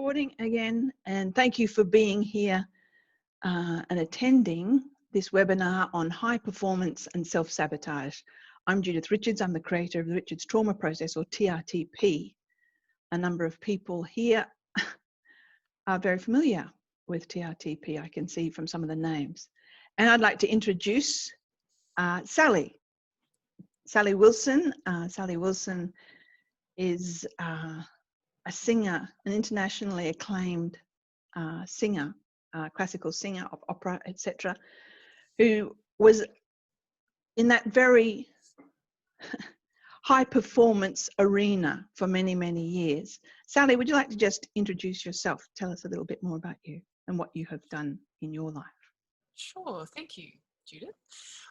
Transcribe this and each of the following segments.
recording again, and thank you for being here and attending this webinar on high performance and self-sabotage. I'm Judith Richards. I'm the creator of the Richards Trauma Process, or TRTP. A number of people here are very familiar with TRTP, I can see from some of the names. And I'd like to introduce Sally Wilson. Sally Wilson is a singer, an internationally acclaimed singer, classical singer of opera, etc., who was in that very high performance arena for many, many years. Sally, would you like to just introduce yourself? Tell us a little bit more about you and what you have done in your life. Sure, thank you, Judith.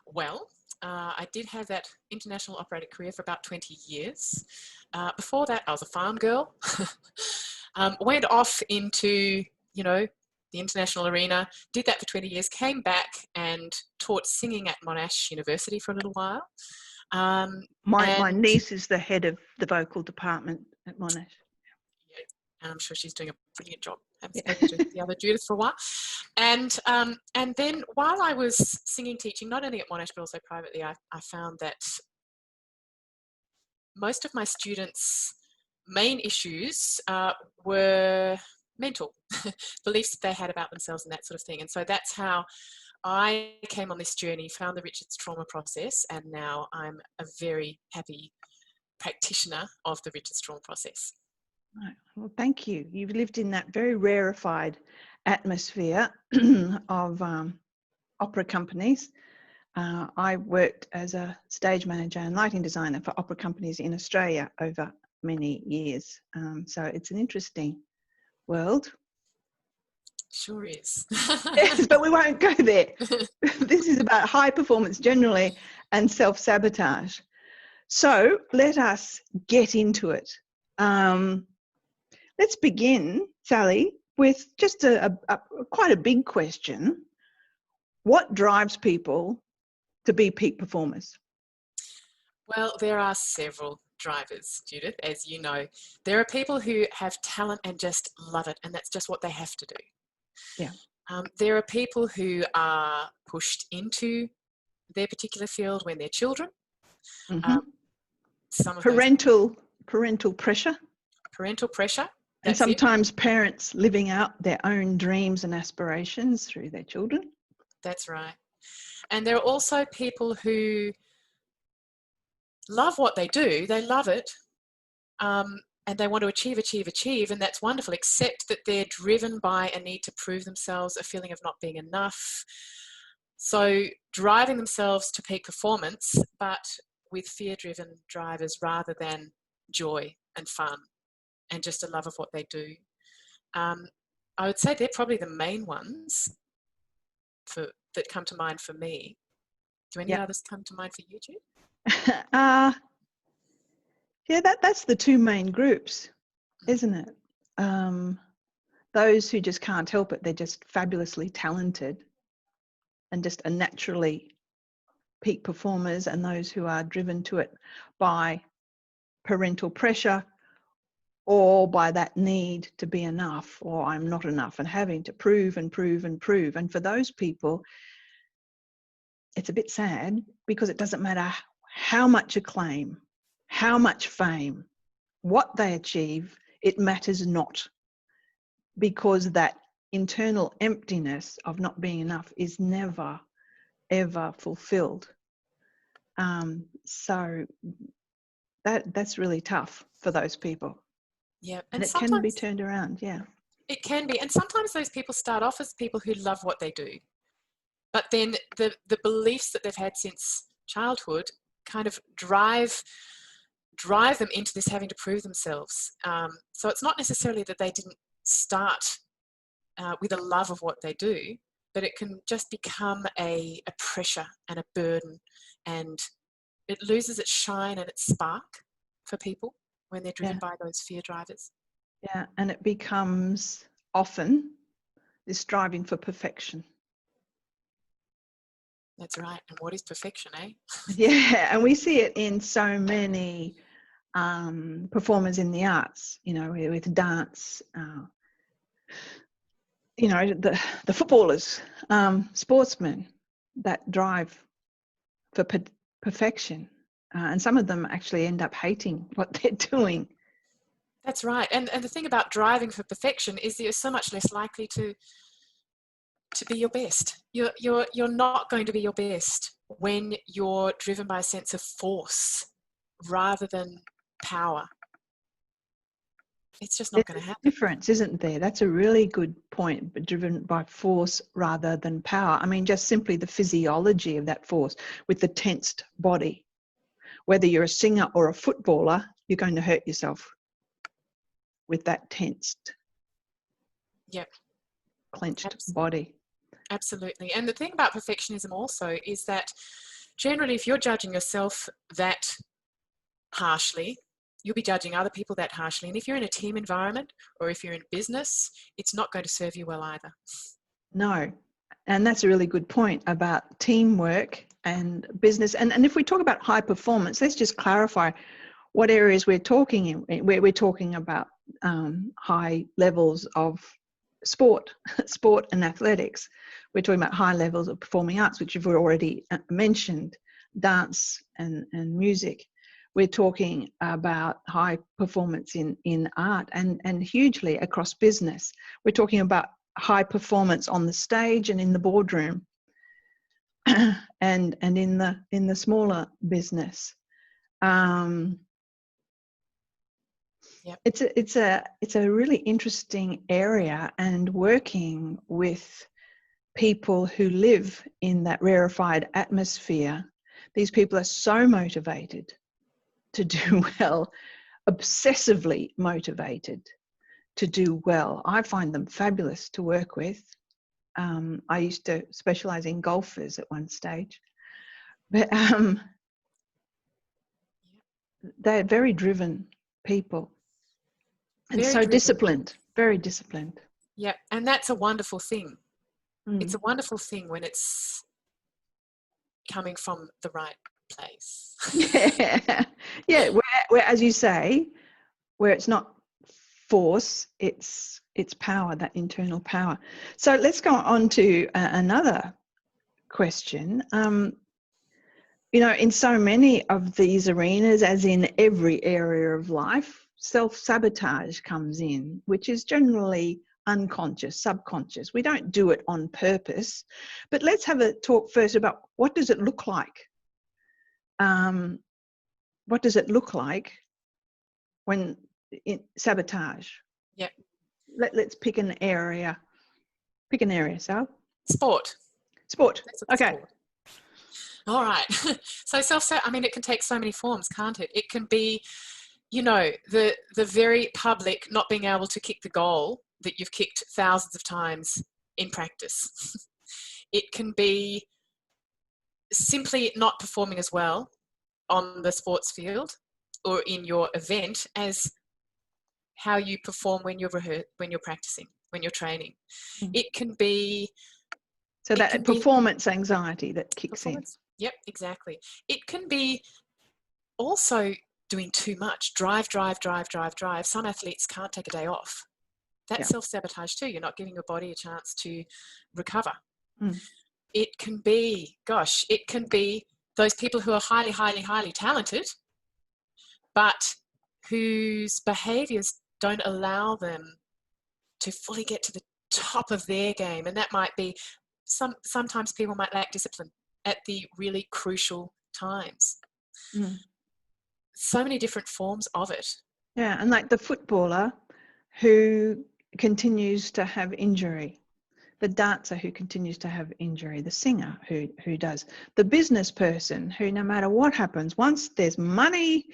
Well, I did have that international operatic career for about 20 years. Before that, I was a farm girl. Went off into, the international arena, did that for 20 years, came back and taught singing at Monash University for a little while. My niece is the head of the vocal department at Monash. Yeah, and I'm sure she's doing a brilliant job. I haven't spoken to the other Judith for a while. And then while I was singing, teaching, not only at Monash but also privately, I found that most of my students' main issues were mental beliefs that they had about themselves and that sort of thing. And so that's how I came on this journey, found the Richards Trauma Process, and now I'm a very happy practitioner of the Richards Trauma Process. Right. Well, thank you. You've lived in that very rarefied atmosphere of opera companies. I worked as a stage manager and lighting designer for opera companies in Australia over many years. So it's an interesting world. Sure is. Yes, but we won't go there. This is about high performance generally and self-sabotage. So let us get into it. Let's begin, Sally, with just quite a big question. What drives people to be peak performers? Well, there are several drivers, Judith, as you know. There are people who have talent and just love it, and that's just what they have to do. Yeah. There are people who are pushed into their particular field when they're children. Mm-hmm. Some of parental pressure. Parental pressure. And sometimes parents living out their own dreams and aspirations through their children. That's right. And there are also people who love what they do. They love it. And they want to achieve. And that's wonderful, except that they're driven by a need to prove themselves, a feeling of not being enough. So driving themselves to peak performance, but with fear-driven drivers rather than joy and fun and just a love of what they do. I would say they're probably the main ones that come to mind for me. Do any others come to mind for you, Jude? Yeah, that's the two main groups, isn't it? Those who just can't help it, they're just fabulously talented and just are naturally peak performers, and those who are driven to it by parental pressure or by that need to be enough, or I'm not enough, and having to prove and prove and prove. And for those people, it's a bit sad because it doesn't matter how much acclaim, how much fame, what they achieve, it matters not, because that internal emptiness of not being enough is never, ever fulfilled. So that's really tough for those people. Yeah, and it can be turned around. Yeah, it can be. And sometimes those people start off as people who love what they do, but then the beliefs that they've had since childhood kind of drive them into this having to prove themselves. So it's not necessarily that they didn't start with a love of what they do, but it can just become a pressure and a burden, and it loses its shine and its spark for people when they're driven by those fear drivers. Yeah, and it becomes often this striving for perfection. That's right. And what is perfection, eh? Yeah, and we see it in so many performers in the arts, with dance, the footballers, sportsmen that drive for perfection, and some of them actually end up hating what they're doing. That's right. And the thing about driving for perfection is that you're so much less likely to be your best. You're not going to be your best when you're driven by a sense of force rather than power. It's just not going to happen. Difference, isn't there? That's a really good point, but driven by force rather than power. I mean, just simply the physiology of that force with the tensed body. Whether you're a singer or a footballer, you're going to hurt yourself with that tensed, clenched body. Absolutely. And the thing about perfectionism also is that generally if you're judging yourself that harshly, you'll be judging other people that harshly. And if you're in a team environment or if you're in business, it's not going to serve you well either. No. And that's a really good point about teamwork and business. And if we talk about high performance, let's just clarify what areas we're talking in, where we're talking about high levels of sport and athletics. We're talking about high levels of performing arts, which you've already mentioned, dance and music. We're talking about high performance in art and hugely across business. We're talking about high performance on the stage and in the boardroom and in the smaller business. It's a really interesting area, and working with people who live in that rarefied atmosphere. These people are so motivated to do well, obsessively motivated to do well. I find them fabulous to work with. I used to specialize in golfers at one stage, but they're very driven people and very so driven. Disciplined, very disciplined. Yeah, and that's a wonderful thing. It's a wonderful thing when it's coming from the right place. Yeah. Where, as you say, where it's not force, it's power, that internal power. So let's go on to another question. In so many of these arenas, as in every area of life, self-sabotage comes in, which is generally unconscious, subconscious. We don't do it on purpose. But let's have a talk first about what does it look like? What does it look like when sabotage? Yeah. Let's pick an area. Pick an area, Sal. Sport. Okay. Sport. All right. So it can take so many forms, can't it? It can be, the very public not being able to kick the goal that you've kicked thousands of times in practice. It can be simply not performing as well on the sports field or in your event as how you perform when you're practicing, when you're training. It can be... So that performance anxiety that kicks in. Yep, exactly. It can be also doing too much. Drive. Some athletes can't take a day off. That's self-sabotage too. You're not giving your body a chance to recover. It can be those people who are highly, highly, highly talented, but whose behaviors don't allow them to fully get to the top of their game. And that might be, sometimes people might lack discipline at the really crucial times. So many different forms of it. Yeah, and like the footballer who continues to have injury, the dancer who continues to have injury, the singer who does, the business person who, no matter what happens, once there's money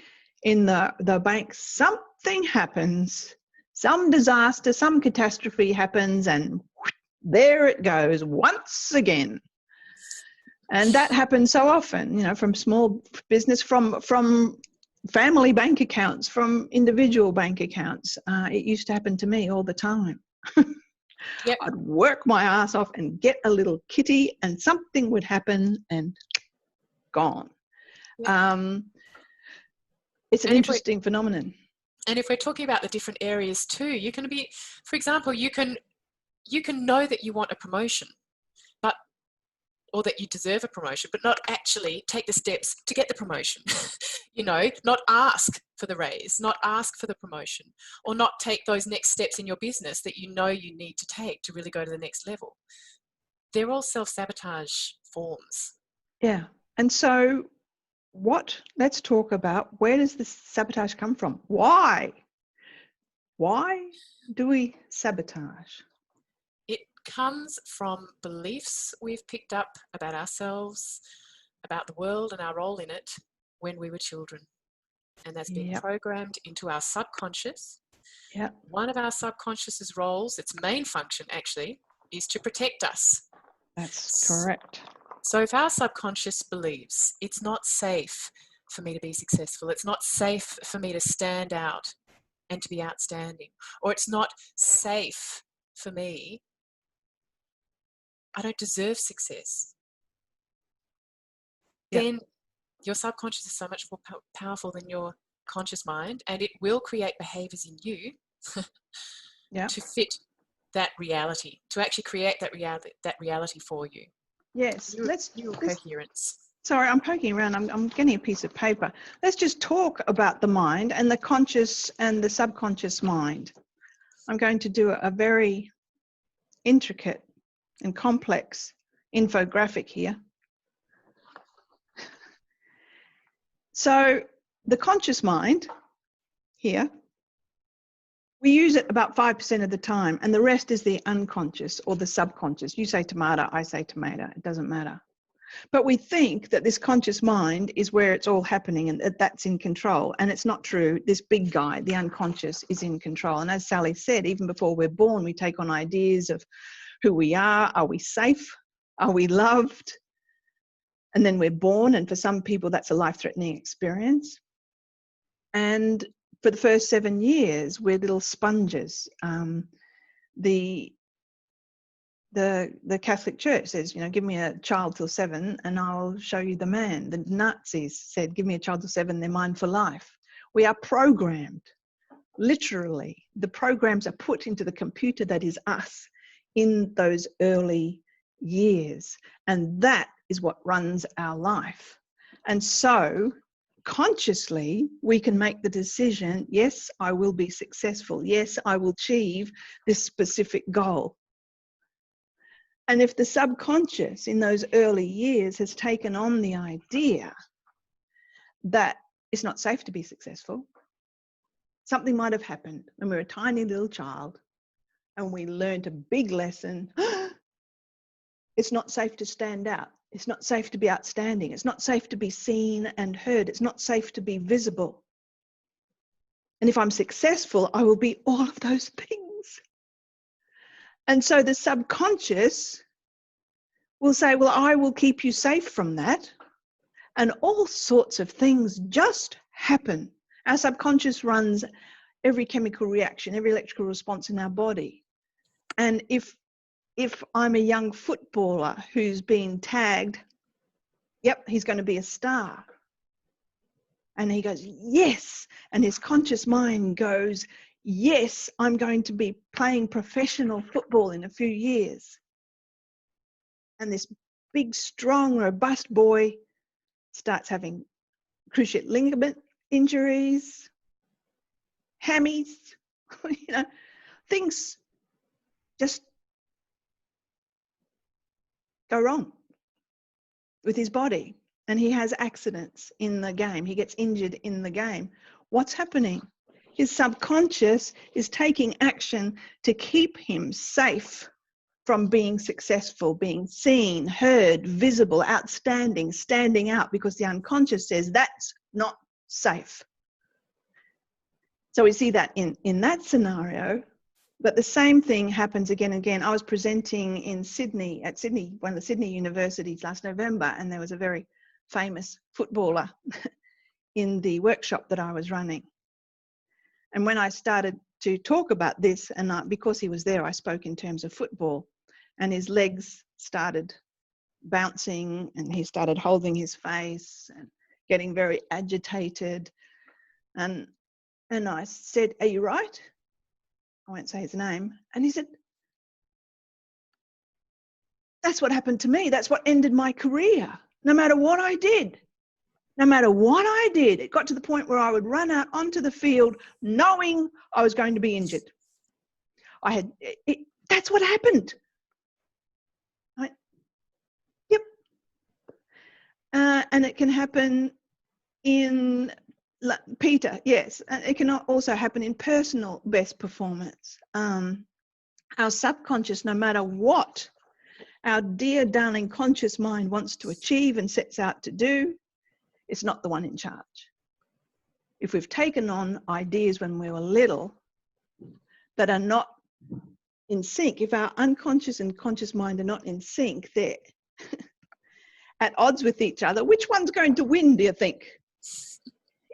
in the bank, something happens, some disaster, some catastrophe happens, and there it goes once again. And that happens so often, from small business, from family bank accounts, from individual bank accounts. It used to happen to me all the time. Yep. I'd work my ass off and get a little kitty and something would happen and gone. Yep. It's an interesting phenomenon. And if we're talking about the different areas too, you can be, for example, you can you can know that you want a promotion, or that you deserve a promotion, but not actually take the steps to get the promotion. Not ask for the raise, not ask for the promotion, or not take those next steps in your business that you know you need to take to really go to the next level. They're all self-sabotage forms. Yeah. And so let's talk about, where does this sabotage come from? Why do we sabotage? It comes from beliefs we've picked up about ourselves, about the world and our role in it when we were children. And that's been programmed into our subconscious. Yeah. One of our subconscious's roles, its main function actually, is to protect us. That's correct. So if our subconscious believes it's not safe for me to be successful, it's not safe for me to stand out and to be outstanding, or it's not safe for me, I don't deserve success, then your subconscious is so much more powerful than your conscious mind, and it will create behaviors in you to fit that reality, to actually create that reality for you. Yes. Coherence. Sorry, I'm poking around. I'm getting a piece of paper. Let's just talk about the mind and the conscious and the subconscious mind. I'm going to do a very intricate and complex infographic here. So the conscious mind here, we use it about 5% of the time, and the rest is the unconscious or the subconscious. You say tomato, I say tomato, it doesn't matter. But we think that this conscious mind is where it's all happening and that's in control. And it's not true. This big guy, the unconscious, is in control. And as Sally said, even before we're born, we take on ideas of who we are. Are we safe? Are we loved? And then we're born. And for some people, that's a life-threatening experience. And for the first 7 years, we're little sponges. The Catholic Church says, give me a child till 7 and I'll show you the man. The Nazis said, give me a child till 7, they're mine for life. We are programmed, literally. The programs are put into the computer that is us in those early years. And that is what runs our life. And so consciously, we can make the decision, yes, I will be successful. Yes, I will achieve this specific goal. And if the subconscious in those early years has taken on the idea that it's not safe to be successful, something might have happened when we were a tiny little child and we learned a big lesson. It's not safe to stand out. It's not safe to be outstanding. It's not safe to be seen and heard. It's not safe to be visible. And if I'm successful, I will be all of those things. And so the subconscious will say, well, I will keep you safe from that. And all sorts of things just happen. Our subconscious runs every chemical reaction, every electrical response in our body. And if I'm a young footballer who's been tagged, yep, he's going to be a star. And he goes, yes. And his conscious mind goes, yes, I'm going to be playing professional football in a few years. And this big, strong, robust boy starts having cruciate ligament injuries, hammies, things just go wrong with his body. And he has accidents in the game. He gets injured in the game. What's happening? His subconscious is taking action to keep him safe from being successful, being seen, heard, visible, outstanding, standing out, because the unconscious says that's not safe. So we see that in that scenario, but the same thing happens again and again. I was presenting in Sydney, one of the Sydney universities last November, and there was a very famous footballer in the workshop that I was running. And when I started to talk about this, and because he was there, I spoke in terms of football, and his legs started bouncing and he started holding his face and getting very agitated. And I said, are you right? I won't say his name. And he said, That's what happened to me. That's what ended my career. No matter what I did, it got to the point where I would run out onto the field knowing I was going to be injured. That's what happened. Yep. And it can happen in, Peter, yes. It can also happen in personal best performance. Our subconscious, no matter what our dear darling conscious mind wants to achieve and sets out to do, it's not the one in charge. If we've taken on ideas when we were little that are not in sync, if our unconscious and conscious mind are not in sync, they're at odds with each other, which one's going to win, do you think?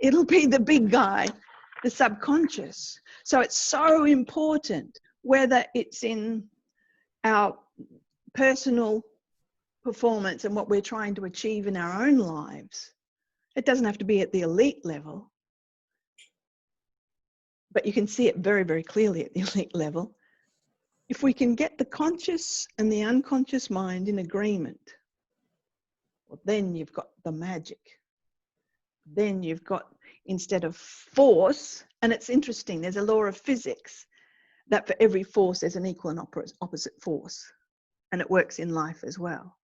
It'll be the big guy, the subconscious. So it's so important, whether it's in our personal performance and what we're trying to achieve in our own lives. It doesn't have to be at the elite level, but you can see it very, very clearly at the elite level. If we can get the conscious and the unconscious mind in agreement, well, then you've got the magic. Then you've got, instead of force, and it's interesting, there's a law of physics that for every force there's an equal and opposite force, and it works in life as well.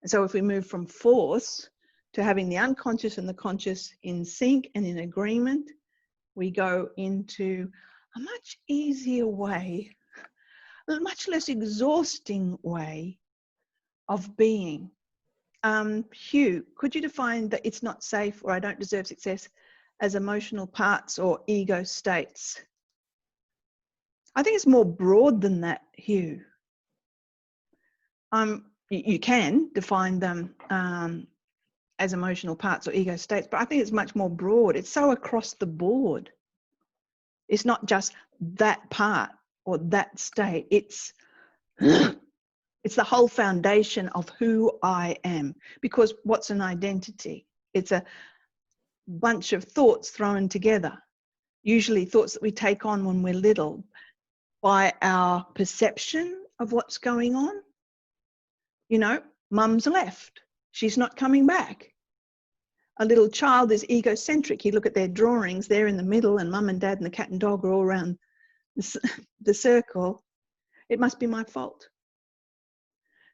And so if we move from force to having the unconscious and the conscious in sync and in agreement, we go into a much easier way, a much less exhausting way of being. Hugh, could you define that it's not safe or I don't deserve success as emotional parts or ego states? I think it's more broad than that, Hugh. You can define them as emotional parts or ego states, but I think it's much more broad. It's so across the board. It's not just that part or that state. It's the whole foundation of who I am. Because what's an identity? It's a bunch of thoughts thrown together. Usually thoughts that we take on when we're little by our perception of what's going on. You know, mum's left. She's not coming back. A little child is egocentric. You look at their drawings, they're in the middle and mum and dad and the cat and dog are all around the circle. It must be my fault.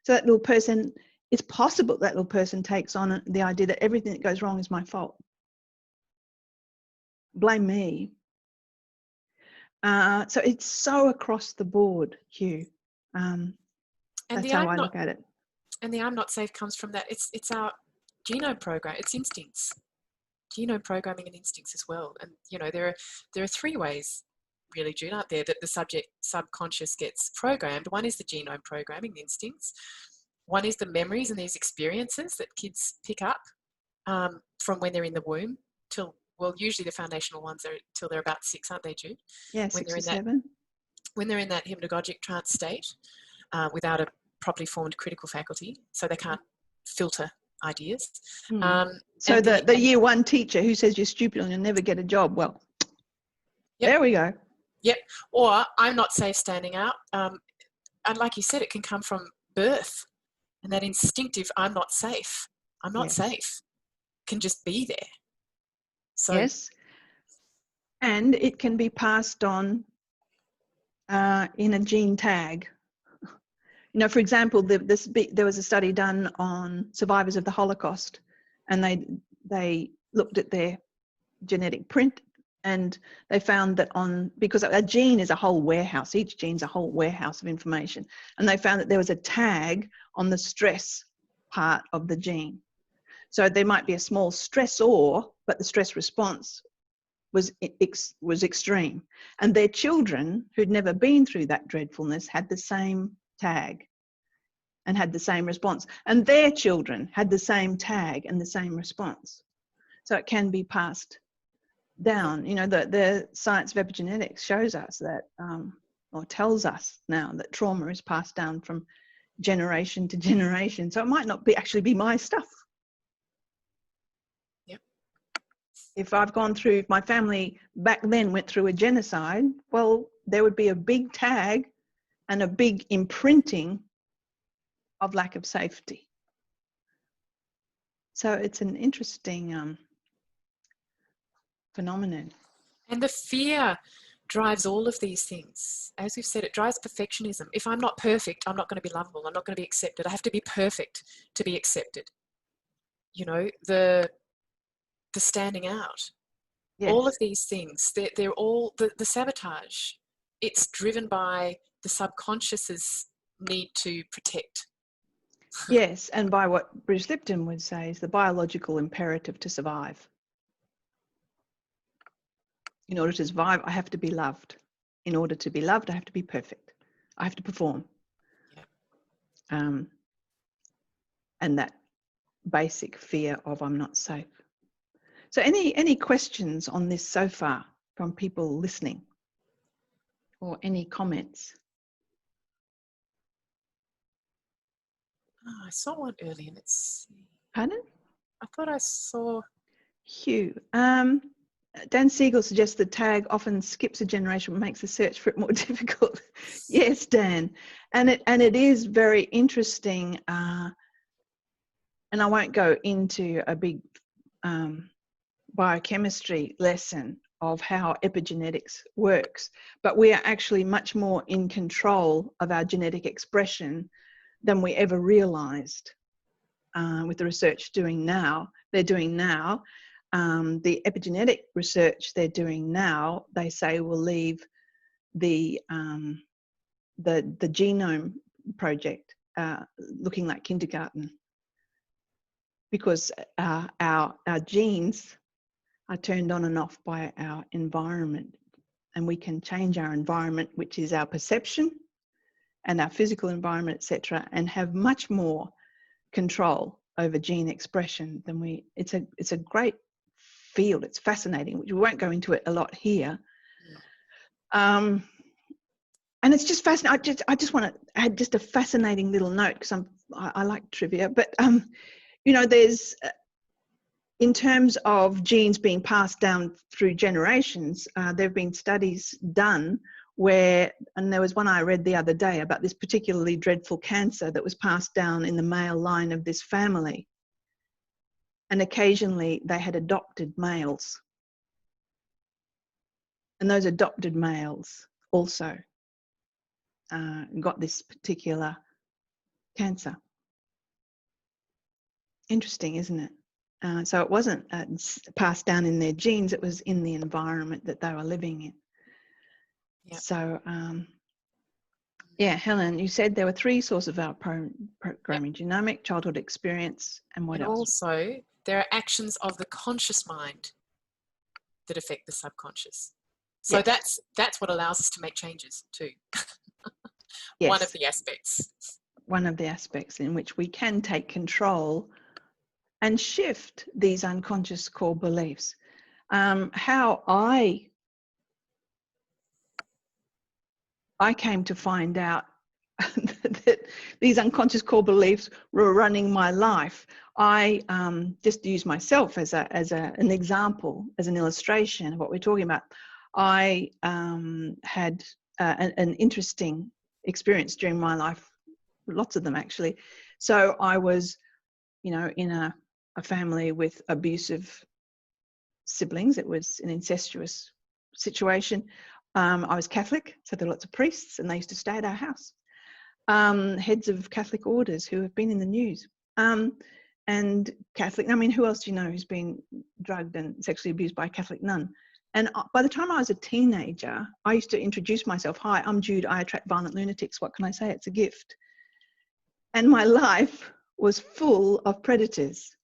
So that little person, it's possible that little person takes on the idea that everything that goes wrong is my fault. Blame me. So it's so across the board, Hugh. That's how I look at it. And the I'm not safe comes from that. It's our genome program. It's instincts, genome programming and instincts as well. And you know there are three ways, really, June, aren't there, that the subconscious gets programmed. One is the genome programming, the instincts. One is the memories and these experiences that kids pick up from when they're in the womb till, well, usually the foundational ones are till they're about 6, aren't they, Jude? Yeah, 6 or 7. When they're in that hypnagogic trance state without a properly formed critical faculty, so they can't filter ideas. So the year 1 teacher who says you're stupid and you'll never get a job, well, There we go. Yep. Or I'm not safe standing out. And like you said, it can come from birth. And that instinctive, I'm not safe. I'm not safe. Can just be there. So, yes. And it can be passed on in a gene tag. You know, for example, there was a study done on survivors of the Holocaust, and they looked at their genetic print, and they found that because a gene is a whole warehouse, each gene's a whole warehouse of information, and they found that there was a tag on the stress part of the gene. So there might be a small stressor, but the stress response was extreme. And their children who'd never been through that dreadfulness had the same tag and had the same response. And their children had the same tag and the same response. So it can be passed down. You know, the science of epigenetics shows us that, or tells us now that trauma is passed down from generation to generation. So it might not actually be my stuff. If I've gone through, if my family back then went through a genocide, well, there would be a big tag and a big imprinting of lack of safety. So it's an interesting phenomenon. And the fear drives all of these things. As we've said, it drives perfectionism. If I'm not perfect, I'm not going to be lovable. I'm not going to be accepted. I have to be perfect to be accepted. You know, the standing out. Yes. All of these things, they're all the sabotage. It's driven by the subconscious's need to protect. Yes, and by what Bruce Lipton would say is the biological imperative to survive. In order to survive, I have to be loved. In order to be loved, I have to be perfect. I have to perform. Yeah. And that basic fear of I'm not safe. So any questions on this so far from people listening? Or any comments? Oh, I saw one earlier. Let's see. Pardon? I thought I saw... Hugh. Dan Siegel suggests the tag often skips a generation, makes the search for it more difficult. Yes, Dan. And it is very interesting. And I won't go into a big biochemistry lesson of how epigenetics works, but we are actually much more in control of our genetic expression than we ever realized with the research they're doing now. The epigenetic research they're doing now, they say will leave the genome project looking like kindergarten, because our genes are turned on and off by our environment, and we can change our environment, which is our perception and our physical environment, etc., and have much more control over gene expression than we. It's a great field. It's fascinating, which we won't go into it a lot here. And it's just fascinating. I just want to add just a fascinating little note, because I like trivia, but you know, there's in terms of genes being passed down through generations, there have been studies done where, and there was one I read the other day about this particularly dreadful cancer that was passed down in the male line of this family. And occasionally they had adopted males. And those adopted males also got this particular cancer. Interesting, isn't it? So it wasn't passed down in their genes, it was in the environment that they were living in. Yep. So, yeah, Helen, you said there were 3 sources of our programming: yep. Genomic, childhood experience, and what else? And also, there are actions of the conscious mind that affect the subconscious. So yes. that's what allows us to make changes too. Yes. One of the aspects. One of the aspects in which we can take control and shift these unconscious core beliefs. How I came to find out that these unconscious core beliefs were running my life. I just use myself as an example, as an illustration of what we're talking about. I had an interesting experience during my life, lots of them actually. So I was, you know, in a family with abusive siblings. It was an incestuous situation. I was Catholic, so there were lots of priests, and they used to stay at our house. Heads of Catholic orders who have been in the news. And Catholic, I mean, who else do you know who's been drugged and sexually abused by a Catholic nun? And by the time I was a teenager, I used to introduce myself. Hi, I'm Jude. I attract violent lunatics. What can I say? It's a gift. And my life was full of predators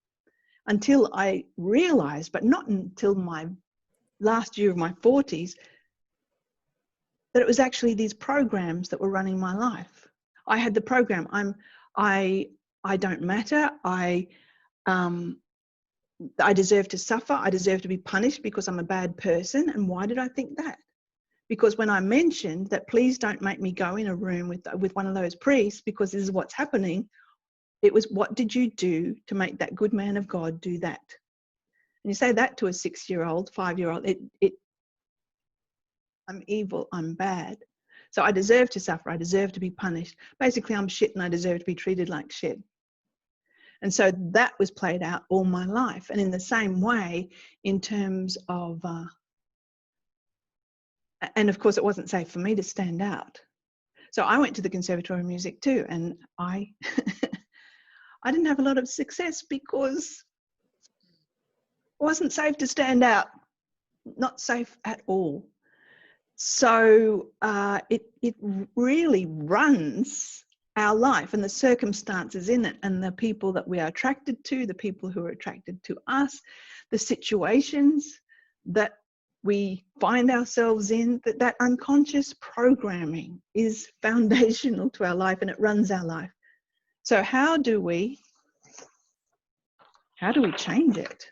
until I realized, but not until my last year of my 40s, that it was actually these programs that were running my life. I had the program. I don't matter. I deserve to suffer. I deserve to be punished because I'm a bad person. And why did I think that? Because when I mentioned that, please don't make me go in a room with one of those priests because this is what's happening, it was, what did you do to make that good man of God do that? And you say that to a 6-year-old, 5-year-old, I'm evil, I'm bad. So I deserve to suffer. I deserve to be punished. Basically, I'm shit and I deserve to be treated like shit. And so that was played out all my life. And in the same way, in terms of, and of course, it wasn't safe for me to stand out. So I went to the Conservatory of Music too, and I didn't have a lot of success because it wasn't safe to stand out, not safe at all. So it really runs our life and the circumstances in it, and the people that we are attracted to, the people who are attracted to us, the situations that we find ourselves in, that unconscious programming is foundational to our life, and it runs our life. So how do we change it?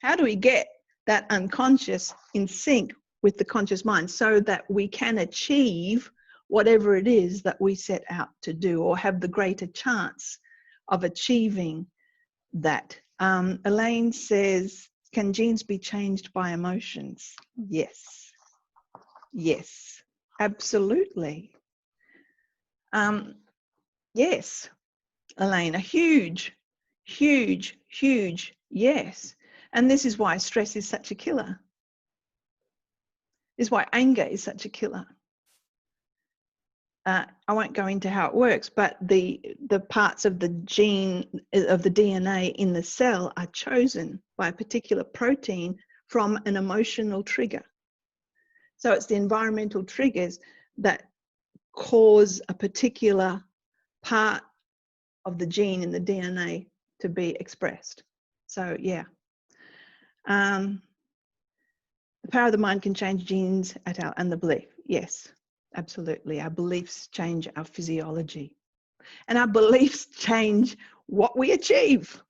How do we get that unconscious in sync with the conscious mind so that we can achieve whatever it is that we set out to do, or have the greater chance of achieving that? Elaine says, can genes be changed by emotions? Yes. Yes, absolutely. Yes, Elaine, a huge, huge, huge yes. And this is why stress is such a killer. This is why anger is such a killer. I won't go into how it works, but the parts of the gene, of the DNA in the cell, are chosen by a particular protein from an emotional trigger. So it's the environmental triggers that cause a particular part of the gene in the DNA to be expressed. So yeah. The power of the mind can change genes and the belief. Yes, absolutely. Our beliefs change our physiology, and our beliefs change what we achieve,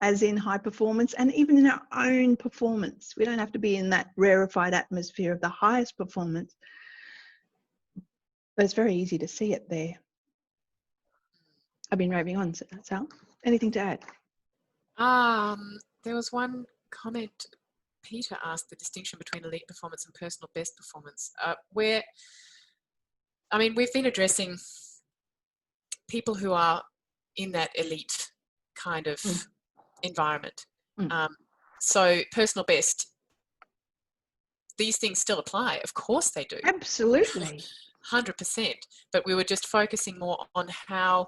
as in high performance, and even in our own performance. We don't have to be in that rarefied atmosphere of the highest performance, but it's very easy to see it there. I've been raving on, Sal. Anything to add? There was one comment. Peter asked the distinction between elite performance and personal best performance, where, I mean, we've been addressing people who are in that elite kind of environment. So personal best, these things still apply. Of course they do. Absolutely. 100%. But we were just focusing more on how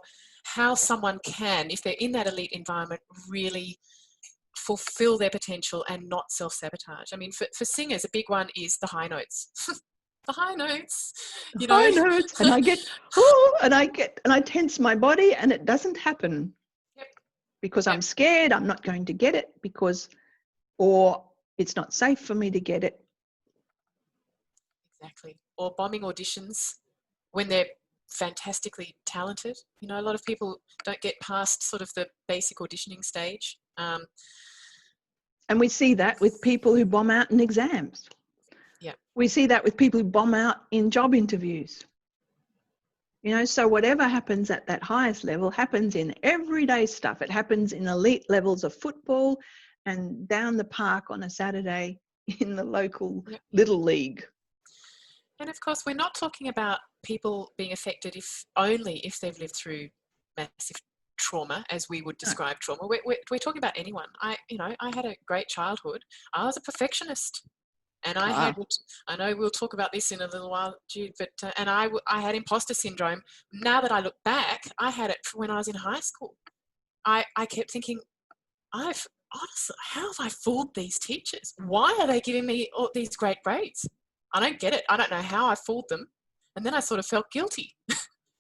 someone can, if they're in that elite environment, really fulfill their potential and not self-sabotage. I mean, for singers, a big one is the high notes. The high notes, you know. High notes, and I get, and I tense my body, and it doesn't happen. Yep. Because I'm scared, I'm not going to get it, or it's not safe for me to get it. Exactly. Or bombing auditions when they're fantastically talented. You know, a lot of people don't get past sort of the basic auditioning stage. And we see that with people who bomb out in exams. Yeah. We see that with people who bomb out in job interviews. You know, so whatever happens at that highest level happens in everyday stuff. It happens in elite levels of football and down the park on a Saturday in the local little league. And of course, we're not talking about people being affected only if they've lived through massive trauma, as we would describe trauma. We're talking about anyone. I had a great childhood. I was a perfectionist, and I know we'll talk about this in a little while, Jude, but and I had imposter syndrome. Now that I look back, I had it when I was in high school. I kept thinking, honestly, how have I fooled these teachers? Why are they giving me all these great grades? I don't get it. I don't know how I fooled them. And then I sort of felt guilty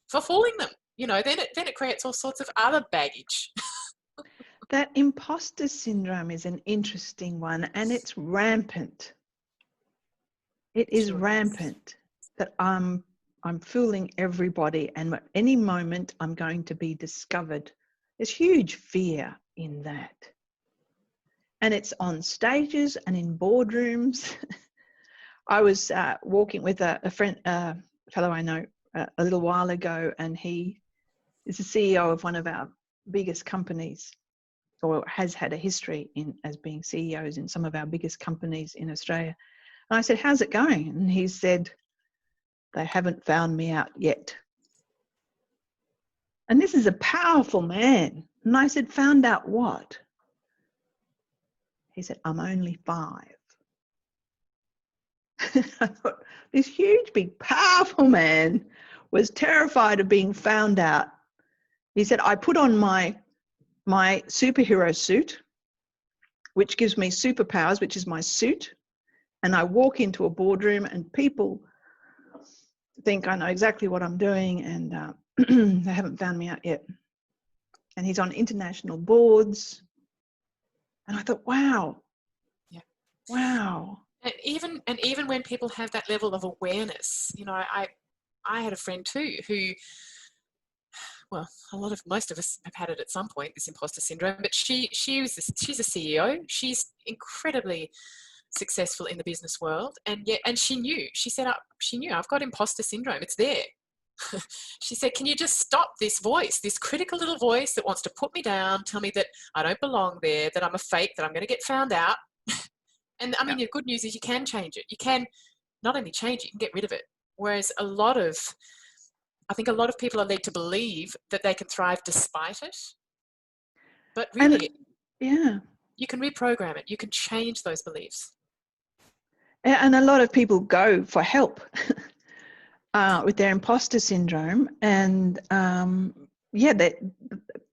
for fooling them. You know, then it creates all sorts of other baggage. That imposter syndrome is an interesting one, and it's rampant. It is rampant that I'm fooling everybody, and at any moment I'm going to be discovered. There's huge fear in that. And it's on stages and in boardrooms. I was walking with a friend, a fellow I know, a little while ago, and he is the CEO of one of our biggest companies, or has had a history as being CEOs in some of our biggest companies in Australia. And I said, how's it going? And he said, They haven't found me out yet. And this is a powerful man. And I said, found out what? He said, I'm only 5. I thought, this huge, big, powerful man was terrified of being found out. He said, I put on my superhero suit, which gives me superpowers, which is my suit. And I walk into a boardroom and people think I know exactly what I'm doing, and they haven't found me out yet. And he's on international boards. And I thought, wow. Yeah. Wow. And even when people have that level of awareness, you know, I had a friend too who, well, most of us have had it at some point, this imposter syndrome, but she's a CEO. She's incredibly successful in the business world, and she knew I've got imposter syndrome. It's there. She said, can you just stop this voice, this critical little voice that wants to put me down, tell me that I don't belong there, that I'm a fake, that I'm going to get found out. And I mean, the good news is you can change it. You can not only change it, you can get rid of it. Whereas I think a lot of people are led to believe that they can thrive despite it. But really, you can reprogram it. You can change those beliefs. And a lot of people go for help with their imposter syndrome. And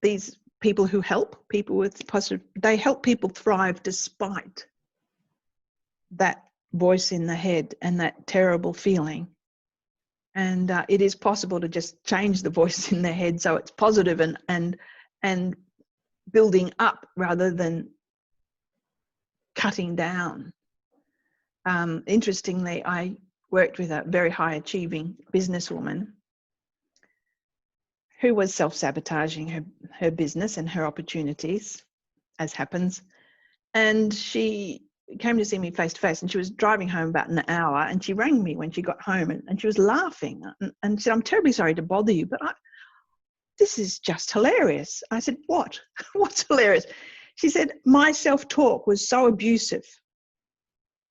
these people who help people with positive, they help people thrive despite that voice in the head and that terrible feeling. And it is possible to just change the voice in their head so it's positive and building up rather than cutting down. Interestingly, I worked with a very high achieving businesswoman who was self-sabotaging her business and her opportunities, as happens. And she came to see me face to face, and she was driving home about an hour, and she rang me when she got home, and she was laughing and said, I'm terribly sorry to bother you, but this is just hilarious. I said, what? What's hilarious? She said, my self-talk was so abusive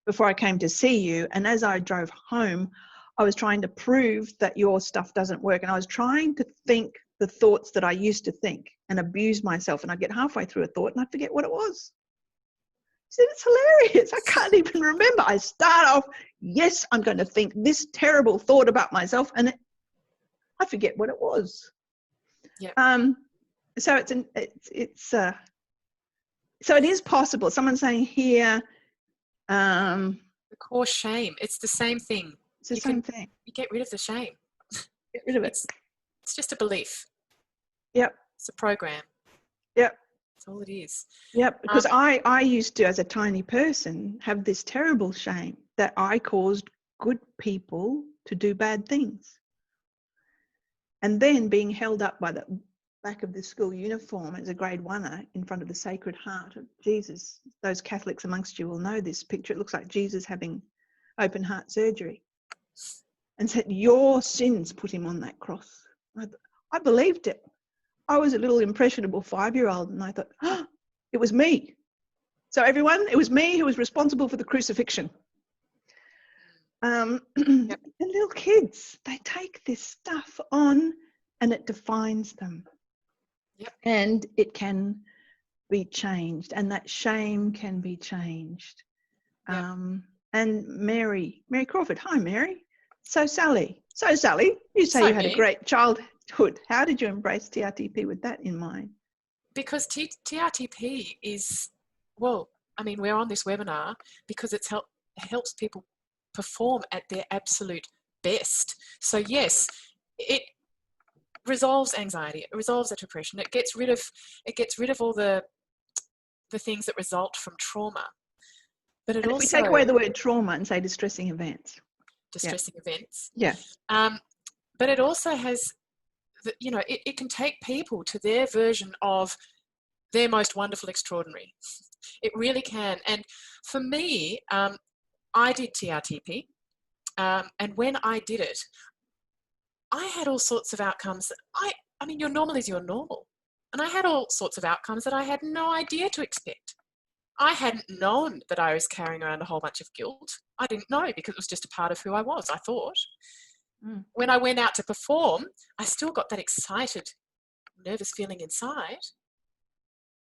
before I came to see you, and as I drove home, I was trying to prove that your stuff doesn't work, and I was trying to think the thoughts that I used to think and abuse myself, and I'd get halfway through a thought and I'd forget what it was. She said, it's hilarious. I can't even remember. I start off, yes, I'm going to think this terrible thought about myself, and I forget what it was. Yeah. So so it is possible. Someone's saying here, the core shame. It's the same thing. It's the same thing. You get rid of the shame. Get rid of it. It's just a belief. Yep. It's a program. Yep. That's all it is. Yep. Because I used to, as a tiny person, have this terrible shame that I caused good people to do bad things. And then being held up by the back of the school uniform as a grade 1er in front of the Sacred Heart of Jesus. Those Catholics amongst you will know this picture. It looks like Jesus having open heart surgery. And said, your sins put him on that cross. I believed it. I was a little impressionable 5-year-old, and I thought, it was me. So everyone, it was me who was responsible for the crucifixion. And little kids, they take this stuff on and it defines them. Yep. And it can be changed, and that shame can be changed. Yep. And Mary Crawford, hi Mary. So Sally, you say you had a great childhood. How did you embrace TRTP with that in mind? Because TRTP is, well, I mean, we're on this webinar because it helps people perform at their absolute best. So yes, it resolves anxiety, it resolves that depression, it gets rid of all the things that result from trauma. But if we take away the word trauma and say distressing events. Yeah. But it also has, it can take people to their version of their most wonderful extraordinary. It really can. And for me, I did TRTP, and when I did it, I had all sorts of outcomes. I mean, your normal is your normal. And I had all sorts of outcomes that I had no idea to expect. I hadn't known that I was carrying around a whole bunch of guilt. I didn't know because it was just a part of who I was, I thought. When I went out to perform, I still got that excited, nervous feeling inside,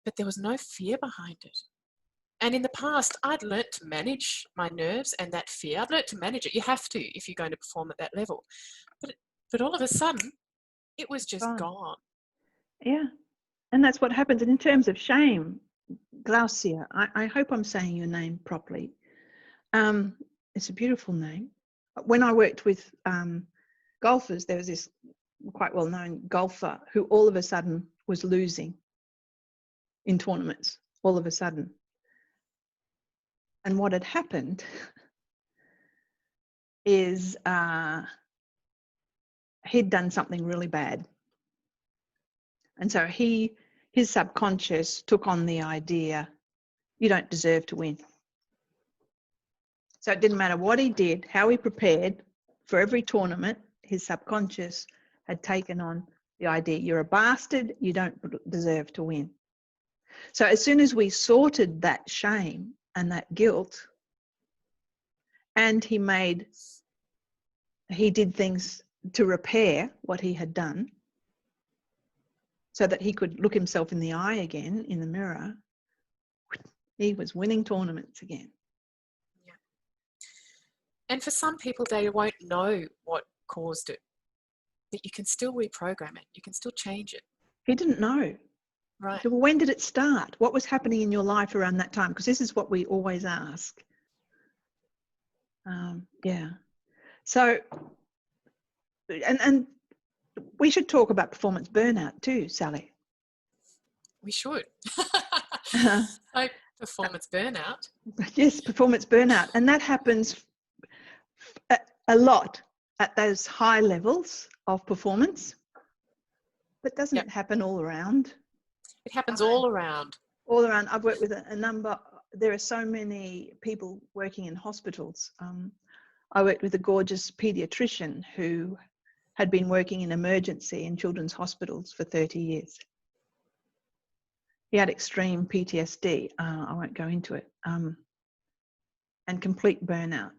but there was no fear behind it. And in the past, I'd learnt to manage my nerves and that fear. I'd learnt to manage it. You have to if you're going to perform at that level. But all of a sudden, it was just gone. Yeah. And that's what happens. And in terms of shame, Glaucia, I hope I'm saying your name properly. It's a beautiful name. When I worked with golfers, there was this quite well-known golfer who all of a sudden was losing in tournaments, all of a sudden. And what had happened is he'd done something really bad. And so his subconscious took on the idea, you don't deserve to win. So it didn't matter what he did, how he prepared for every tournament, his subconscious had taken on the idea, you're a bastard, you don't deserve to win. So as soon as we sorted that shame and that guilt, and he did things to repair what he had done so that he could look himself in the eye again in the mirror, he was winning tournaments again. Yeah. And for some people, they won't know what caused it, but you can still reprogram it. You can still change it. He didn't know. Right. So when did it start? What was happening in your life around that time? Because this is what we always ask. Yeah. So, and we should talk about performance burnout too, Sally. We should. Like performance burnout. Yes, performance burnout. And that happens a lot at those high levels of performance. But doesn't it happen all around? It happens all around. All around. I've worked with a number. There are so many people working in hospitals. I worked with a gorgeous pediatrician who had been working in emergency in children's hospitals for 30 years. He had extreme PTSD. I won't go into it. And complete burnout.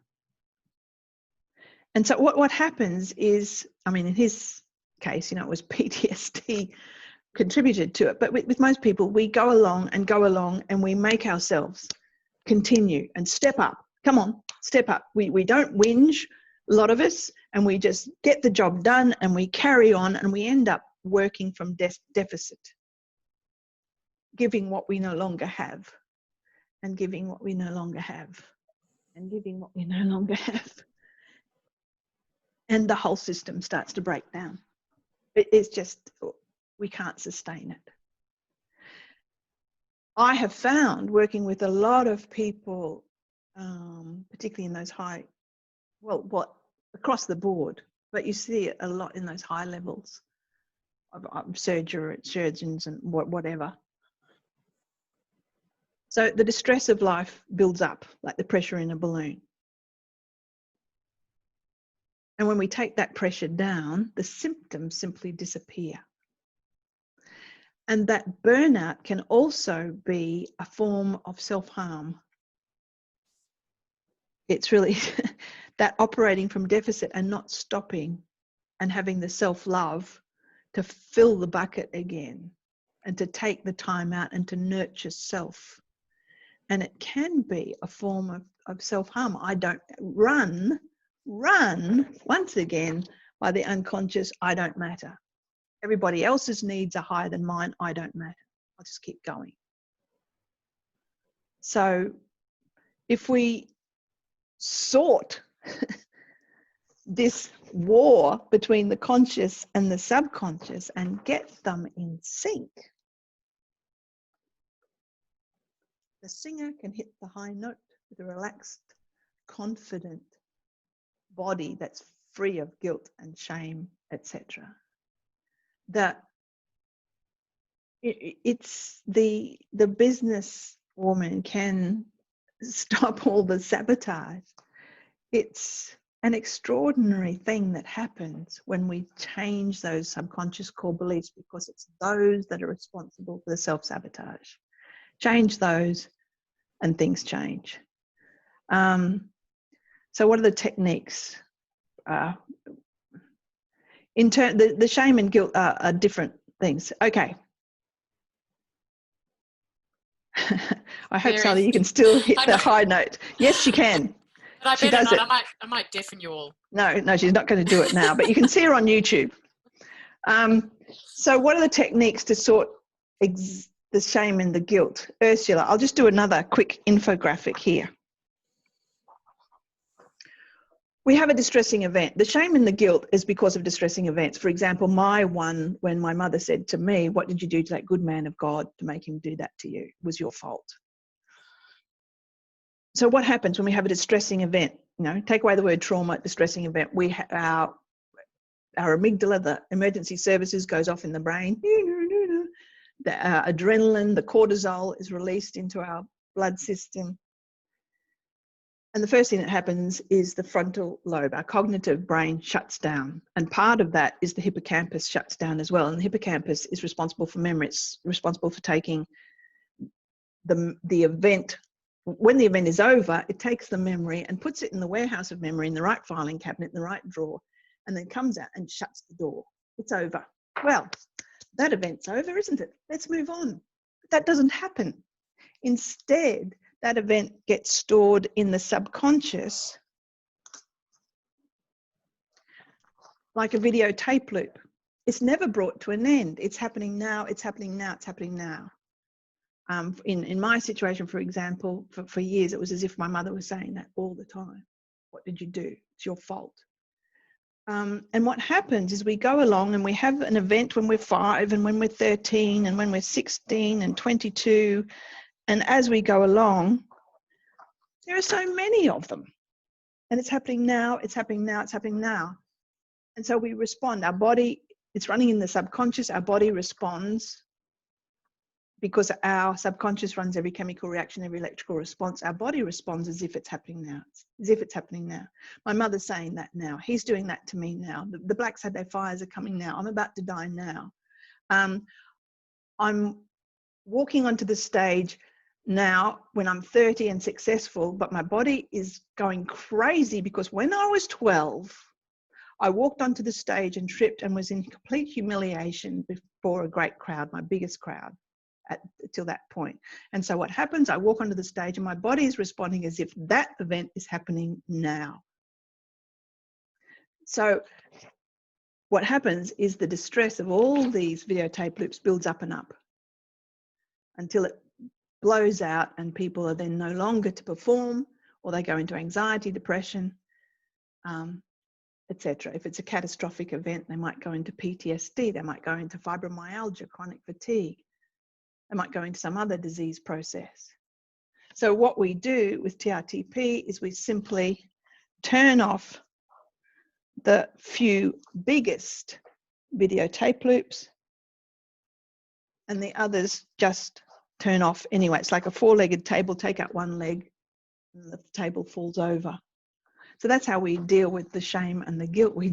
And so what happens is, I mean, in his case, it was PTSD contributed to it. But with most people, we go along and we make ourselves continue and step up. Come on, step up. We don't whinge, a lot of us, and we just get the job done and we carry on and we end up working from deficit, giving what we no longer have and giving what we no longer have and giving what we no longer have. And the whole system starts to break down. It's just, we can't sustain it. I have found working with a lot of people, particularly in those high, across the board, but you see it a lot in those high levels of surgeons and whatever. So the distress of life builds up like the pressure in a balloon. And when we take that pressure down, the symptoms simply disappear. And that burnout can also be a form of self-harm. It's really that operating from deficit and not stopping and having the self-love to fill the bucket again and to take the time out and to nurture self. And it can be a form of self-harm. I don't run once again by the unconscious, I don't matter. Everybody else's needs are higher than mine, I don't matter. I'll just keep going. So if we sort this war between the conscious and the subconscious and get them in sync, the singer can hit the high note with a relaxed, confident body that's free of guilt and shame, etc. That it's the business woman can stop all the sabotage. It's an extraordinary thing that happens when we change those subconscious core beliefs, because it's those that are responsible for the self-sabotage. Change those and things change. So what are the techniques? In turn, the shame and guilt are different things. Okay. I hope, Sally, you can still hit the high note. Yes, she can. But I she better does not. it. I might deafen you all. No, she's not going to do it now, but you can see her on YouTube. So what are the techniques to sort the shame and the guilt? Ursula, I'll just do another quick infographic here. We have a distressing event. The shame and the guilt is because of distressing events. For example, my one, when my mother said to me, "What did you do to that good man of God to make him do that to you? It was your fault." So what happens when we have a distressing event? You know, take away the word trauma, distressing event. Our amygdala, the emergency services, goes off in the brain. The adrenaline, the cortisol is released into our blood system. And the first thing that happens is the frontal lobe, our cognitive brain, shuts down. And part of that is the hippocampus shuts down as well. And the hippocampus is responsible for memory. It's responsible for taking the event. When the event is over, it takes the memory and puts it in the warehouse of memory in the right filing cabinet, in the right drawer, and then comes out and shuts the door. It's over. Well, that event's over, isn't it? Let's move on. But that doesn't happen. Instead, that event gets stored in the subconscious like a videotape loop. It's never brought to an end. It's happening now, it's happening now, it's happening now. In my situation, for example, for years, it was as if my mother was saying that all the time. What did you do? It's your fault. And what happens is we go along and we have an event when we're 5 and when we're 13 and when we're 16 and 22. And as we go along, there are so many of them. And it's happening now, it's happening now, it's happening now. And so we respond. Our body, it's running in the subconscious. Our body responds because our subconscious runs every chemical reaction, every electrical response. Our body responds as if it's happening now. As if it's happening now. My mother's saying that now. He's doing that to me now. The blacks had their fires are coming now. I'm about to die now. I'm walking onto the stage now when I'm 30 and successful, but my body is going crazy because when I was 12, I walked onto the stage and tripped and was in complete humiliation before a great crowd, my biggest crowd till that point. And so what happens, I walk onto the stage and my body is responding as if that event is happening now. So what happens is the distress of all these videotape loops builds up and up until it blows out and people are then no longer to perform, or they go into anxiety, depression, etc. If it's a catastrophic event, they might go into PTSD, they might go into fibromyalgia, chronic fatigue, they might go into some other disease process. So what we do with TRTP is we simply turn off the few biggest videotape loops and the others just turn off anyway. It's like a 4-legged table, take out one leg and the table falls over. So that's how we deal with the shame and the guilt. We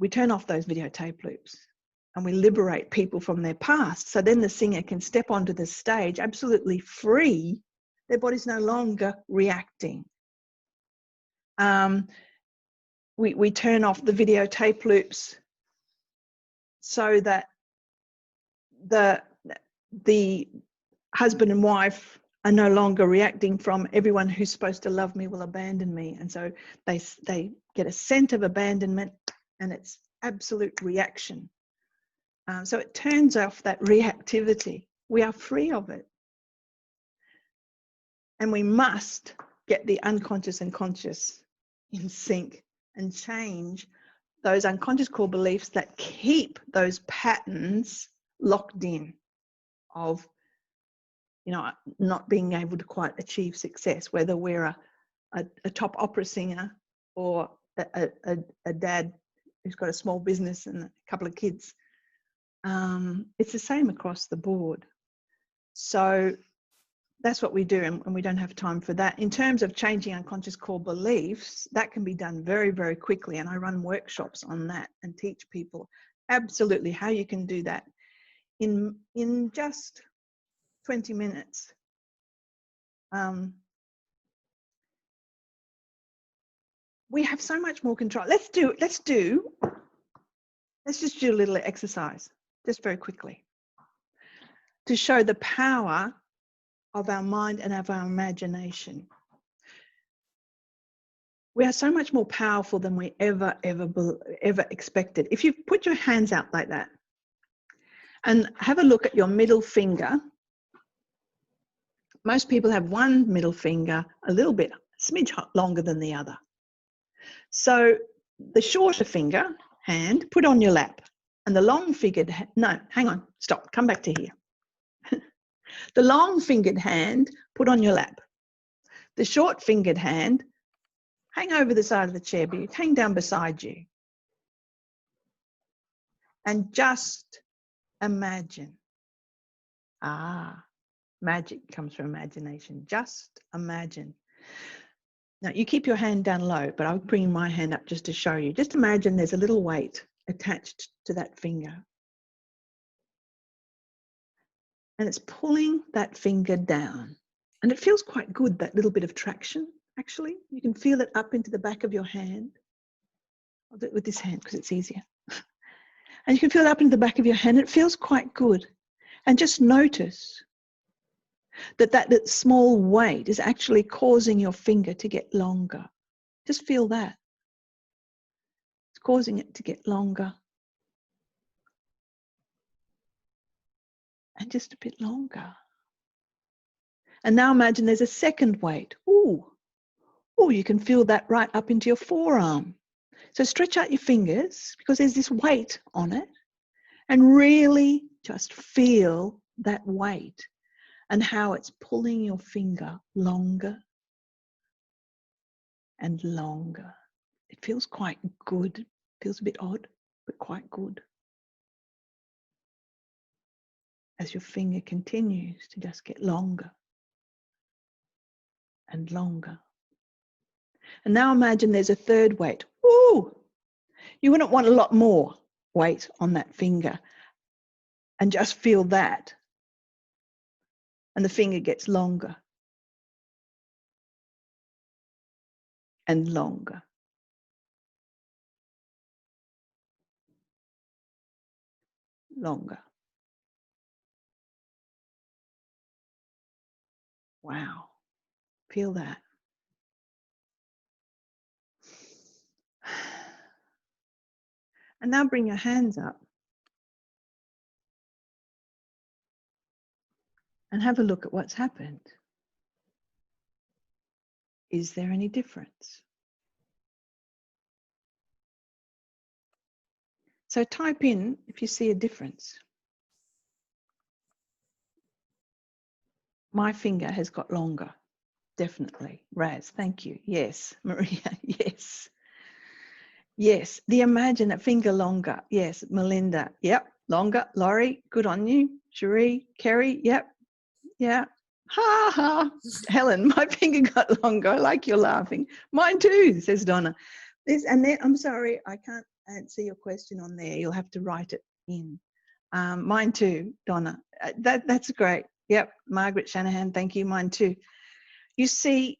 turn off those videotape loops and we liberate people from their past. So then the singer can step onto the stage absolutely free. Their body's no longer reacting. We turn off the videotape loops so that the husband and wife are no longer reacting from everyone who's supposed to love me will abandon me. And so they get a scent of abandonment and it's absolute reaction. So it turns off that reactivity. We are free of it. And we must get the unconscious and conscious in sync and change those unconscious core beliefs that keep those patterns locked in of, not being able to quite achieve success, whether we're a top opera singer or a dad who's got a small business and a couple of kids. It's the same across the board. So that's what we do, and we don't have time for that. In terms of changing unconscious core beliefs, that can be done very, very quickly, and I run workshops on that and teach people absolutely how you can do that in just 20 minutes. we have so much more control. Let's just do a little exercise, just very quickly, to show the power of our mind and of our imagination. We are so much more powerful than we ever expected. If you put your hands out like that and have a look at your middle finger, most people have one middle finger a little bit, smidge longer than the other. So the shorter finger hand, put on your lap, and the long-fingered, no, hang on, stop, come back to here. The long-fingered hand, put on your lap. The short-fingered hand, hang over the side of the chair, but hang down beside you. And just imagine. Magic comes from imagination. Just imagine. Now, you keep your hand down low, but I'll bring my hand up just to show you. Just imagine there's a little weight attached to that finger. And it's pulling that finger down. And it feels quite good, that little bit of traction, actually. You can feel it up into the back of your hand. I'll do it with this hand because it's easier. And you can feel it up into the back of your hand. It feels quite good. And just notice that small weight is actually causing your finger to get longer. Just feel that. It's causing it to get longer. And just a bit longer. And now imagine there's a second weight. Ooh, you can feel that right up into your forearm. So stretch out your fingers because there's this weight on it. And really just feel that weight and how it's pulling your finger longer and longer. It feels quite good. It feels a bit odd, but quite good. As your finger continues to just get longer and longer. And now imagine there's a third weight. Ooh! You wouldn't want a lot more weight on that finger. And just feel that. And the finger gets longer. And longer. Longer. Wow. Feel that. And now bring your hands up. And have a look at what's happened. Is there any difference? So type in if you see a difference. My finger has got longer, definitely. Raz, thank you. Yes. Maria, yes. Yes, the imagine a finger longer. Yes, Melinda, yep, longer. Laurie, good on you. Cherie, Kerry, yep, yeah. Ha ha. Helen, my finger got longer. I like your laughing. Mine too, says Donna. I'm sorry, I can't answer your question on there. You'll have to write it in. Mine too, Donna. That's great. Yep, Margaret Shanahan, thank you. Mine too. You see,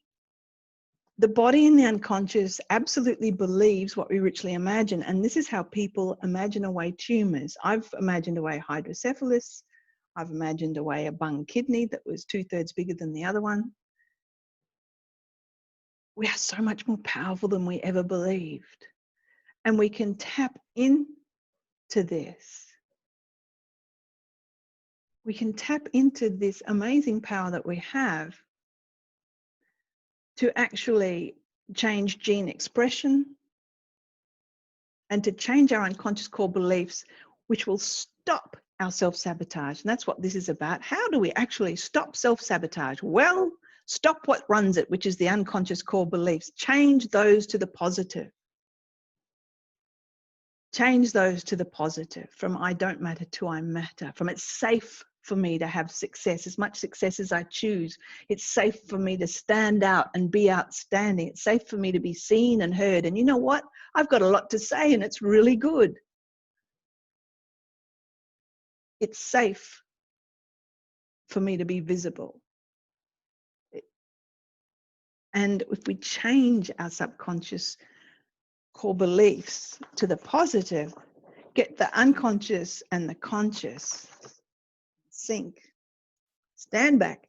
the body in the unconscious absolutely believes what we richly imagine. And this is how people imagine away tumours. I've imagined away hydrocephalus. I've imagined away a bung kidney that was 2/3 bigger than the other one. We are so much more powerful than we ever believed. And we can tap into this. We can tap into this amazing power that we have to actually change gene expression and to change our unconscious core beliefs, which will stop our self-sabotage. And that's what this is about. How do we actually stop self-sabotage? Well, stop what runs it, which is the unconscious core beliefs. Change those to the positive. Change those to the positive, from I don't matter to I matter, from it's safe for me to have success, as much success as I choose. It's safe for me to stand out and be outstanding. It's safe for me to be seen and heard. And you know what? I've got a lot to say and it's really good. It's safe for me to be visible. And if we change our subconscious core beliefs to the positive, get the unconscious and the conscious sync, stand back,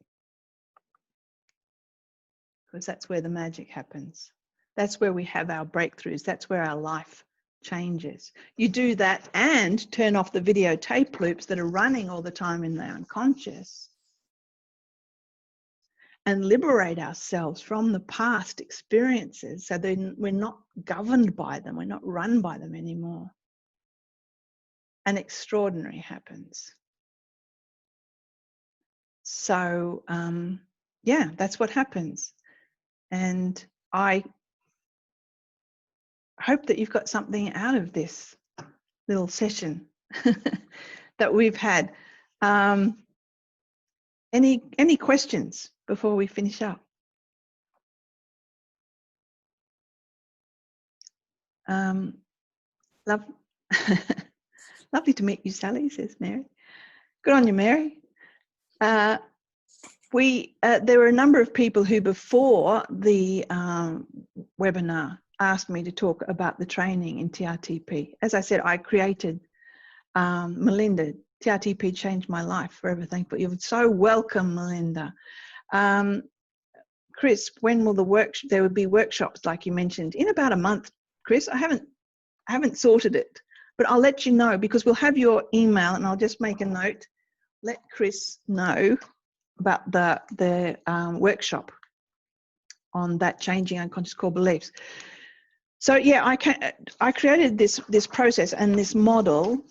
because that's where the magic happens. That's where we have our breakthroughs. That's where our life changes. You do that and turn off the videotape loops that are running all the time in the unconscious and liberate ourselves from the past experiences so then we're not governed by them, we're not run by them anymore. And extraordinary happens. So, yeah, that's what happens. And I hope that you've got something out of this little session that we've had. Any questions before we finish up? Lovely to meet you, Sally, says Mary. Good on you, Mary. There were a number of people who before the webinar asked me to talk about the training in TRTP. As I said, I created Melinda. TRTP changed my life, forever thankful. You're so welcome, Melinda. Chris, when will there will be workshops like you mentioned? In about a month, Chris. I haven't sorted it, but I'll let you know, because we'll have your email, and I'll just make a note. Let Chris know about the workshop on that changing unconscious core beliefs. So yeah, I created this process and this model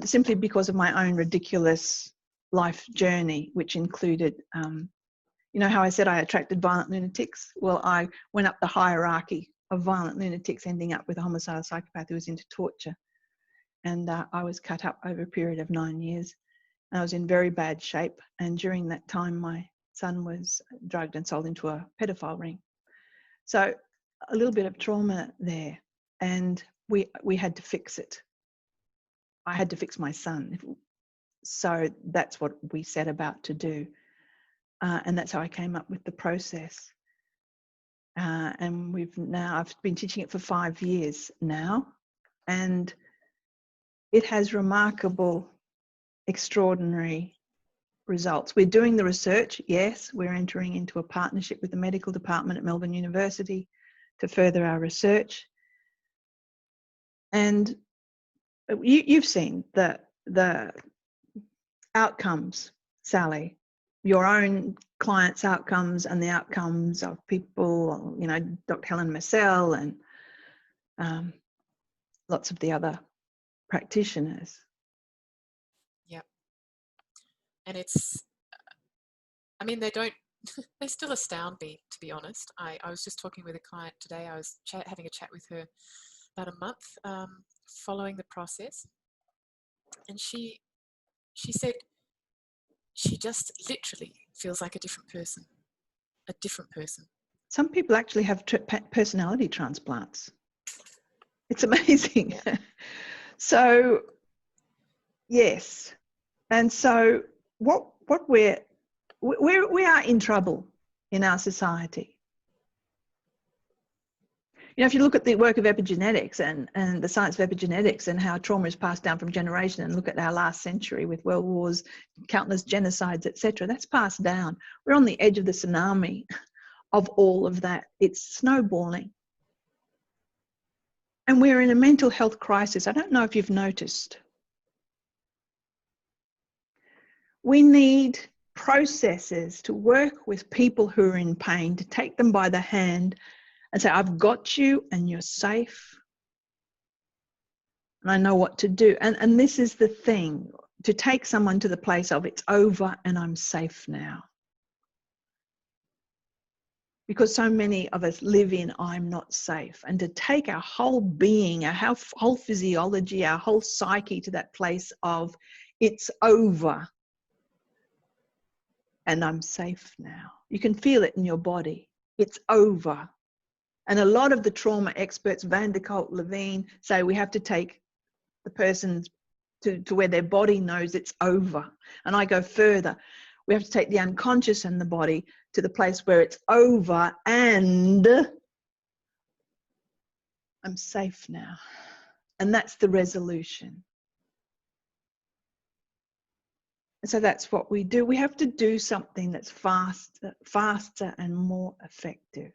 simply because of my own ridiculous life journey, which included, you know how I said I attracted violent lunatics? Well, I went up the hierarchy of violent lunatics, ending up with a homicidal psychopath who was into torture. And I was cut up over a period of 9 years. And I was in very bad shape. And during that time, my son was drugged and sold into a pedophile ring. So a little bit of trauma there. And we had to fix it. I had to fix my son. So that's what we set about to do. And that's how I came up with the process. And I've been teaching it for 5 years now. And it has remarkable, extraordinary results. We're doing the research, yes. We're entering into a partnership with the medical department at Melbourne University to further our research. And you've seen the outcomes, Sally, your own clients' outcomes and the outcomes of people, you know, Dr. Helen Marcel and lots of the other practitioners. Yep. And I mean, they still astound me, to be honest. I was just talking with a client today. I was having a chat with her about a month following the process. And she said she just literally feels like a different person. Some people actually have personality transplants. It's amazing. So, yes. And so what we are in trouble in our society. You know, if you look at the work of epigenetics and the science of epigenetics and how trauma is passed down from generation, and look at our last century with world wars, countless genocides, etc., that's passed down. We're on the edge of the tsunami of all of that. It's snowballing. And we're in a mental health crisis. I don't know if you've noticed. We need processes to work with people who are in pain, to take them by the hand and say, I've got you and you're safe and I know what to do. And this is the thing, to take someone to the place of it's over and I'm safe now. Because so many of us live in I'm not safe. And to take our whole being, our whole physiology, our whole psyche to that place of it's over and I'm safe now. You can feel it in your body. It's over. And a lot of the trauma experts, Van der Kolk, Levine, say we have to take the person to where their body knows it's over. And I go further. We have to take the unconscious and the body to the place where it's over and I'm safe now. And that's the resolution. And so that's what we do. We have to do something that's faster and more effective.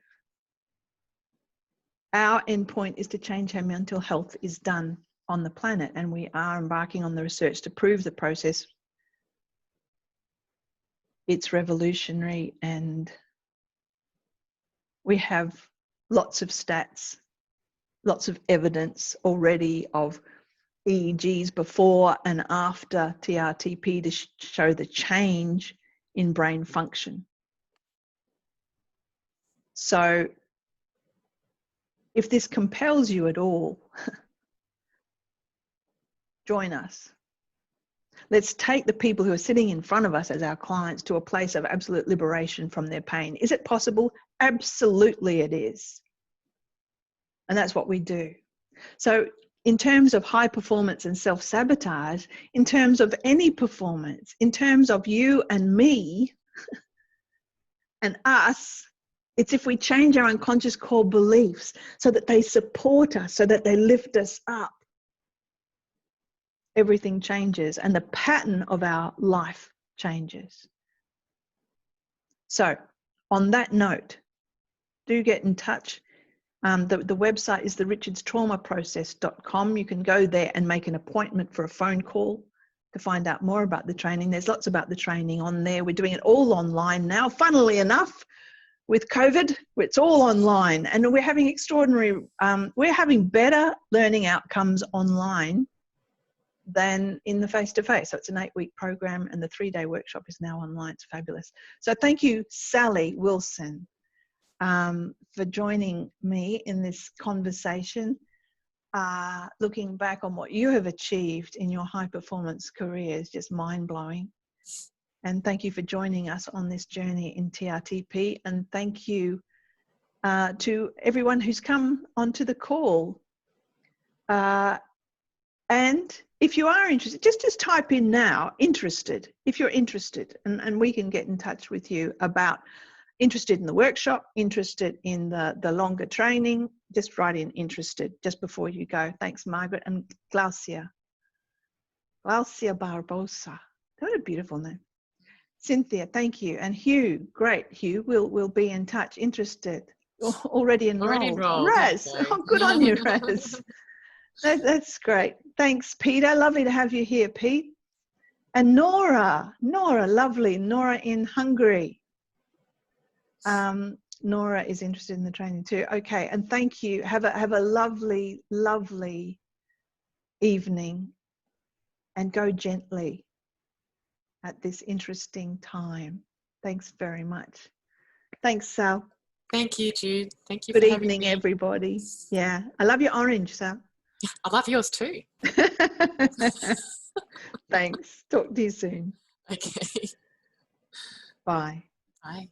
Our endpoint is to change how mental health is done on the planet, and we are embarking on the research to prove the process. It's revolutionary, and we have lots of stats, lots of evidence already of EEGs before and after TRTP to show the change in brain function. So if this compels you at all, join us. Let's take the people who are sitting in front of us as our clients to a place of absolute liberation from their pain. Is it possible? Absolutely it is. And that's what we do. So in terms of high performance and self-sabotage, in terms of any performance, in terms of you and me and us, it's if we change our unconscious core beliefs so that they support us, so that they lift us up, everything changes and the pattern of our life changes. So on that note, do get in touch. The website is therichards.traumaprocess.com. You can go there and make an appointment for a phone call to find out more about the training. There's lots about the training on there. We're doing it all online now. Funnily enough, with COVID, it's all online, and we're having we're having better learning outcomes online than in the face-to-face. So it's an 8-week program, and the 3-day workshop is now online. It's fabulous. So thank you, Sally Wilson, for joining me in this conversation, looking back on what you have achieved in your high performance career is just mind-blowing. And thank you for joining us on this journey in TRTP. And thank you to everyone who's come onto the call. And if you are interested, just type in now, interested, if you're interested, and we can get in touch with you about interested in the workshop, interested in the longer training. Just write in interested just before you go. Thanks, Margaret. And Glaucia Barbosa. What a beautiful name. Cynthia, thank you. And Hugh, great, Hugh. We'll be in touch. Interested. Already enrolled. Already enrolled. Raz, oh, good on you, Raz. That's great. Thanks, Peter. Lovely to have you here, Pete. And Nora, lovely. Nora in Hungary. Nora is interested in the training too. Okay, and thank you. Have a lovely, lovely evening, and go gently at this interesting time. Thanks very much. Thanks, Sal. Thank you, Jude. Thank you. Good evening, everybody. Yeah, I love your orange, Sal. I love yours too. Thanks. Talk to you soon. Okay. Bye. Bye.